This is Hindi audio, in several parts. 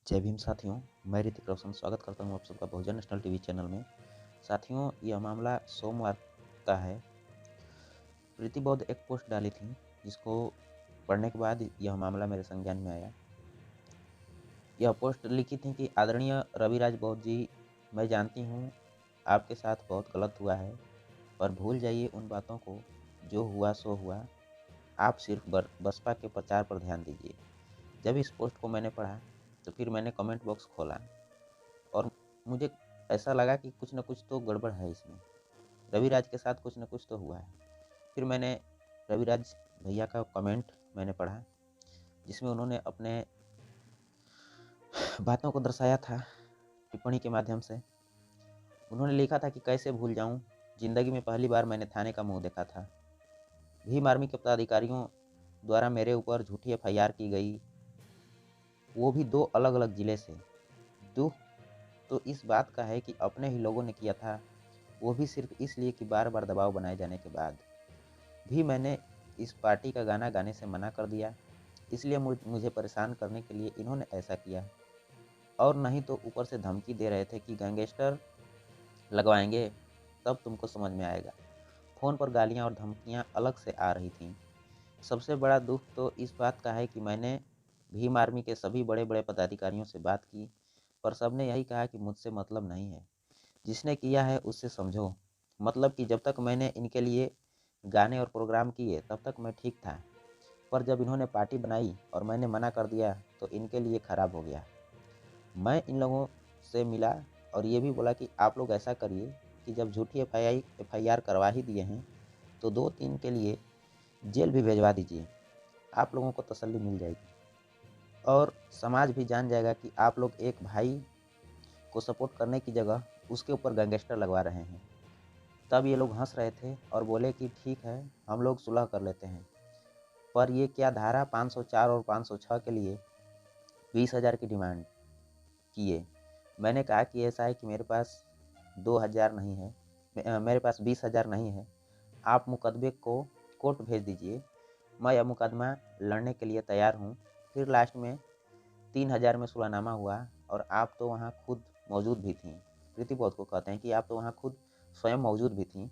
जय भीम साथियों, मैं ऋतिक रोशन स्वागत करता हूं आप सबका बहुजन नेशनल टीवी चैनल में। साथियों, यह मामला सोमवार का है। प्रीति बौद्ध एक पोस्ट डाली थी जिसको पढ़ने के बाद यह मामला मेरे संज्ञान में आया। यह पोस्ट लिखी थी कि आदरणीय रविराज बौद्ध जी, मैं जानती हूँ आपके साथ बहुत गलत हुआ है, पर भूल जाइए उन बातों को। जो हुआ सो हुआ। आप सिर्फ बसपा के प्रचार पर ध्यान दीजिए। जब इस पोस्ट को मैंने पढ़ा तो फिर मैंने कमेंट बॉक्स खोला और मुझे ऐसा लगा कि कुछ न कुछ तो गड़बड़ है इसमें। रविराज के साथ कुछ न कुछ तो हुआ है। फिर मैंने रविराज भैया का कमेंट मैंने पढ़ा जिसमें उन्होंने अपने बातों को दर्शाया था टिप्पणी के माध्यम से। उन्होंने लिखा था कि कैसे भूल जाऊं, जिंदगी में पहली बार मैंने थाने का मुंह देखा था। भीम आर्मी के पदाधिकारियों द्वारा मेरे ऊपर झूठी एफआईआर की गई, वो भी 2 अलग-अलग जिले से। दुख तो इस बात का है कि अपने ही लोगों ने किया था, वो भी सिर्फ इसलिए कि बार-बार दबाव बनाए जाने के बाद भी मैंने इस पार्टी का गाना गाने से मना कर दिया। इसलिए मुझे परेशान करने के लिए इन्होंने ऐसा किया, और नहीं तो ऊपर से धमकी दे रहे थे कि गैंगस्टर लगवाएंगे, तब तुमको समझ में आएगा। फ़ोन पर गालियाँ और धमकियाँ अलग से आ रही थीं। सबसे बड़ा दुख तो इस बात का है कि मैंने भीम आर्मी के सभी बड़े-बड़े पदाधिकारियों से बात की, पर सबने यही कहा कि मुझसे मतलब नहीं है। जिसने किया है उससे समझो। मतलब कि जब तक मैंने इनके लिए गाने और प्रोग्राम किए तब तक मैं ठीक था, पर जब इन्होंने पार्टी बनाई और मैंने मना कर दिया तो इनके लिए खराब हो गया। मैं इन लोगों से मिला और ये भी बोला कि आप लोग ऐसा करिए कि जब झूठी एफआईआर करवा ही दिए हैं तो 2-3 के लिए जेल भी भेजवा दीजिए। आप लोगों को तसल्ली मिल जाएगी और समाज भी जान जाएगा कि आप लोग एक भाई को सपोर्ट करने की जगह उसके ऊपर गैंगस्टर लगवा रहे हैं। तब ये लोग हंस रहे थे और बोले कि ठीक है, हम लोग सुलह कर लेते हैं। पर ये क्या धारा 504 और 506 के लिए 20,000 की डिमांड किए। मैंने कहा कि ऐसा है कि मेरे पास 2,000 नहीं है, मेरे पास 20,000 नहीं है। आप मुकदमे को कोर्ट भेज दीजिए, मैं यह मुकदमा लड़ने के लिए तैयार हूँ। फिर लास्ट में 3,000 में सुलहनामा हुआ और आप तो वहाँ खुद मौजूद भी थीं। प्रीति बौद्ध को कहते हैं कि आप तो वहाँ खुद स्वयं मौजूद भी थीं।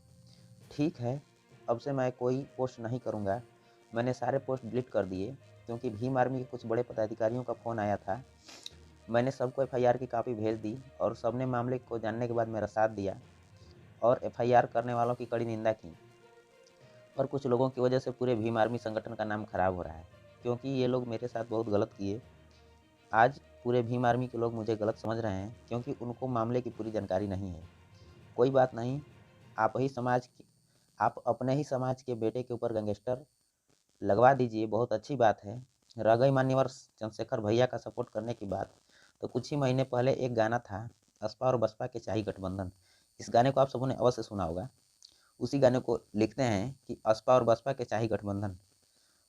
ठीक है, अब से मैं कोई पोस्ट नहीं करूँगा। मैंने सारे पोस्ट डिलीट कर दिए क्योंकि भीम आर्मी के कुछ बड़े पदाधिकारियों का फ़ोन आया था। मैंने सबको एफआईआर की कॉपी भेज दी और सबने मामले को जानने के बाद मेरा साथ दिया और एफआईआर करने वालों की कड़ी निंदा की। पर कुछ लोगों की वजह से पूरे भीम आर्मी संगठन का नाम खराब हो रहा है, क्योंकि ये लोग मेरे साथ बहुत गलत किए। आज पूरे भीम आर्मी के लोग मुझे गलत समझ रहे हैं क्योंकि उनको मामले की पूरी जानकारी नहीं है। कोई बात नहीं, आप अपने ही समाज के बेटे के ऊपर गैंगस्टर लगवा दीजिए, बहुत अच्छी बात है। रह गई मान्यवर चंद्रशेखर भैया का सपोर्ट करने की बात, तो कुछ ही महीने पहले एक गाना था, असपा और बसपा के चाही गठबंधन। इस गाने को आप सबों ने अवश्य सुना होगा। उसी गाने को लिखते हैं कि असपा और बसपा के चाही गठबंधन,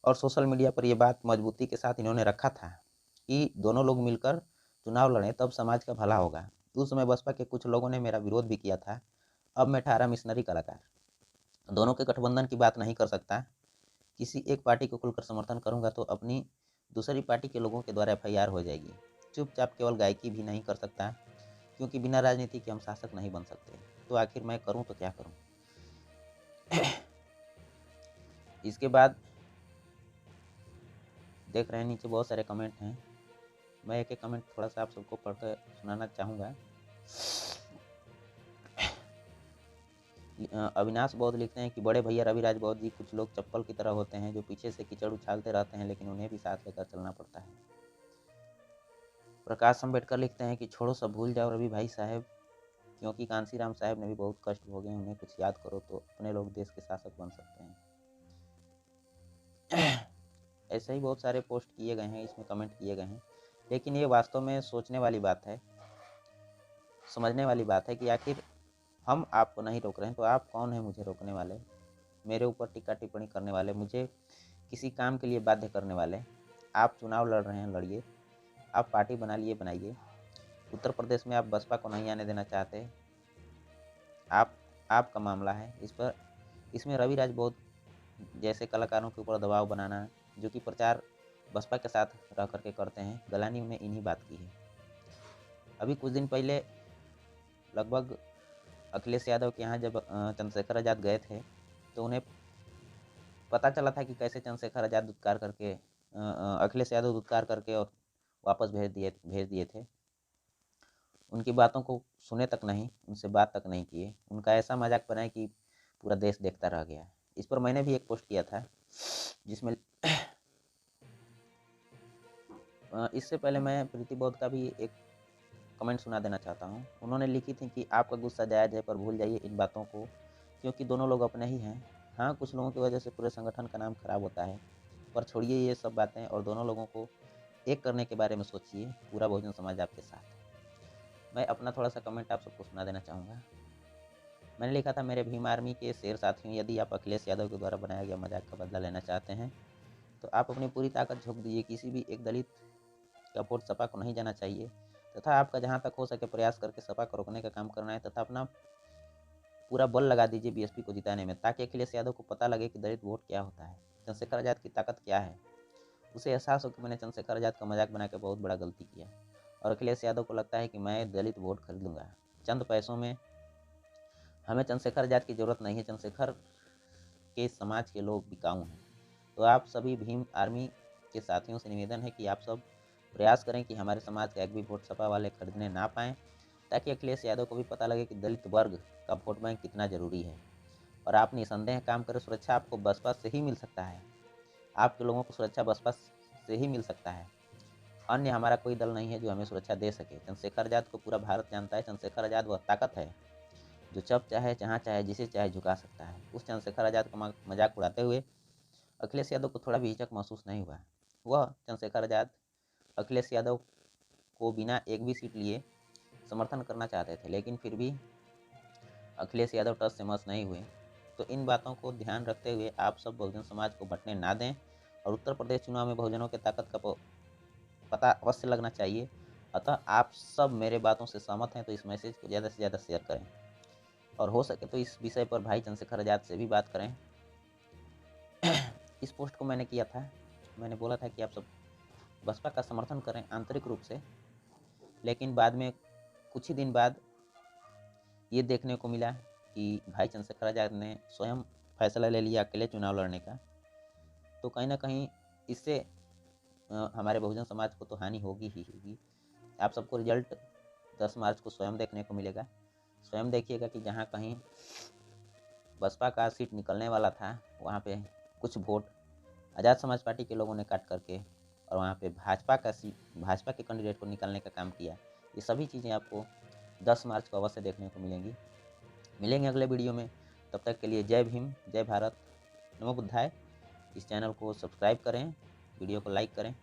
और सोशल मीडिया पर ये बात मजबूती के साथ इन्होंने रखा था कि दोनों लोग मिलकर चुनाव लड़ें, तब समाज का भला होगा। उस समय बसपा के कुछ लोगों ने मेरा विरोध भी किया था। अब मैं ठहरा मिशनरी कलाकार, दोनों के गठबंधन की बात नहीं कर सकता। किसी एक पार्टी को खुलकर समर्थन करूंगा तो अपनी दूसरी पार्टी के लोगों के द्वारा एफआईआर हो जाएगी। चुपचाप केवल गायकी भी नहीं कर सकता, क्योंकि बिना राजनीति के हम शासक नहीं बन सकते। तो आखिर मैं करूं तो क्या करूं। इसके बाद देख रहे हैं नीचे बहुत सारे कमेंट हैं। मैं एक एक कमेंट थोड़ा सा आप सबको पढ़कर सुनाना चाहूँगा। अविनाश बौद्ध लिखते हैं कि बड़े भैया रविराज बौद्ध जी कुछ लोग चप्पल की तरह होते हैं जो पीछे से कीचड़ उछालते रहते हैं, लेकिन उन्हें भी साथ लेकर चलना पड़ता है। प्रकाश अम्बेडकर लिखते हैं कि छोड़ो सब भूल जाओ रवि भाई साहब, क्योंकि कांसीराम साहब ने भी बहुत कष्ट भोगे, उन्हें कुछ याद करो तो अपने लोग देश के शासक बन सकते हैं। ऐसे ही बहुत सारे पोस्ट किए गए हैं, इसमें कमेंट किए गए हैं, लेकिन ये वास्तव में सोचने वाली बात है, समझने वाली बात है कि आखिर हम आपको नहीं रोक रहे हैं तो आप कौन है मुझे रोकने वाले, मेरे ऊपर टीका टिप्पणी करने वाले, मुझे किसी काम के लिए बाध्य करने वाले। आप चुनाव लड़ रहे हैं, लड़िए। आप पार्टी बना लिए, बनाइए। उत्तर प्रदेश में आप बसपा को नहीं आने देना चाहते, आपका मामला है। इसमें रविराज बौद्ध जैसे कलाकारों के ऊपर दबाव बनाना, जो कि प्रचार बसपा के साथ रह करके करते हैं, गलानी ने इन्हीं बात की है। अभी कुछ दिन पहले लगभग अखिलेश यादव के यहाँ जब चंद्रशेखर आज़ाद गए थे, तो उन्हें पता चला था कि कैसे चंद्रशेखर आज़ाद दुत्कार करके अखिलेश यादव दुत्कार करके और वापस भेज दिए थे। उनकी बातों को सुने तक नहीं, उनसे बात तक नहीं किए, उनका ऐसा मजाक बनाया कि पूरा देश देखता रह गया। इस पर मैंने भी एक पोस्ट किया था, जिसमें इससे पहले मैं प्रीति बौद्ध का भी एक कमेंट सुना देना चाहता हूँ। उन्होंने लिखी थी कि आपका गुस्सा जायज़ है, पर भूल जाइए इन बातों को, क्योंकि दोनों लोग अपने ही हैं। हाँ, कुछ लोगों की वजह से पूरे संगठन का नाम खराब होता है, पर छोड़िए ये सब बातें और दोनों लोगों को एक करने के बारे में सोचिए। पूरा बहुजन समाज आपके साथ है। मैं अपना थोड़ा सा कमेंट आप सबको सुना देना चाहूँगा। मैंने लिखा था, मेरे भीम आर्मी के शेर साथियों, यदि आप अखिलेश यादव के द्वारा बनाया गया मजाक का बदला लेना चाहते हैं तो आप अपनी पूरी ताकत झोंक दीजिए। किसी भी एक दलित का वोट सपा को नहीं जाना चाहिए, तथा आपका जहां तक हो सके प्रयास करके सपा को रोकने का काम करना है, तथा अपना पूरा बल लगा दीजिए बीएसपी को जिताने में, ताकि अखिलेश यादव को पता लगे कि दलित वोट क्या होता है, चंद्रशेखर आज़ाद की ताकत क्या है। उसे एहसास हो कि मैंने चंद्रशेखर आज़ाद का मजाक बना के बहुत बड़ा गलती किया, और अखिलेश यादव को लगता है कि मैं दलित वोट खरीद लूँगा चंद पैसों में। हमें चंद्रशेखर आज़ाद की ज़रूरत नहीं है, चंद्रशेखर के समाज के लोग बिकाऊ हैं। तो आप सभी भीम आर्मी के साथियों से निवेदन है कि आप सब प्रयास करें कि हमारे समाज का एक भी वोट सपा वाले खरीदने ना पाएँ, ताकि अखिलेश यादव को भी पता लगे कि दलित वर्ग का वोट बैंक कितना ज़रूरी है। और आप निसंदेह काम करें, सुरक्षा आपको बसपा से ही मिल सकता है, आपके लोगों को सुरक्षा बसपा से ही मिल सकता है। अन्य हमारा कोई दल नहीं है जो हमें सुरक्षा दे सके। चंद्रशेखर आज़ाद को पूरा भारत जानता है। चंद्रशेखर आज़ाद वह ताकत है जो जब चाहे, जहाँ चाहे, जिसे चाहे झुका सकता है। उस चंद्रशेखर आज़ाद का मजाक उड़ाते हुए अखिलेश यादव को थोड़ा भी हिचक महसूस नहीं हुआ। वह चंद्रशेखर आज़ाद अखिलेश यादव को बिना एक भी सीट लिए समर्थन करना चाहते थे, लेकिन फिर भी अखिलेश यादव टस से मस नहीं हुए। तो इन बातों को ध्यान रखते हुए आप सब बहुजन समाज को बंटने ना दें, और उत्तर प्रदेश चुनाव में बहुजनों की ताकत का पता अवश्य लगना चाहिए। अतः आप सब मेरे बातों से सहमत हैं तो इस मैसेज को ज़्यादा से ज़्यादा शेयर करें, और हो सके तो इस विषय पर भाई चंद्रशेखर आज़ाद से भी बात करें। इस पोस्ट को मैंने किया था, मैंने बोला था कि आप सब बसपा का समर्थन करें आंतरिक रूप से, लेकिन बाद में कुछ ही दिन बाद ये देखने को मिला कि भाई चंद्रशेखर आज़ाद ने स्वयं फैसला ले लिया अकेले चुनाव लड़ने का। तो कहीं ना कहीं इससे हमारे बहुजन समाज को तो हानि होगी ही होगी। आप सबको रिजल्ट 10 मार्च को स्वयं देखने को मिलेगा। स्वयं देखिएगा कि जहाँ कहीं बसपा का सीट निकलने वाला था, वहाँ पे कुछ वोट आज़ाद समाज पार्टी के लोगों ने काट करके और वहाँ पे भाजपा के कैंडिडेट को निकालने का काम किया। ये सभी चीज़ें आपको 10 मार्च को अवश्य देखने को मिलेंगे अगले वीडियो में। तब तक के लिए जय भीम, जय भारत, नमो बुद्धाय। इस चैनल को सब्सक्राइब करें, वीडियो को लाइक करें।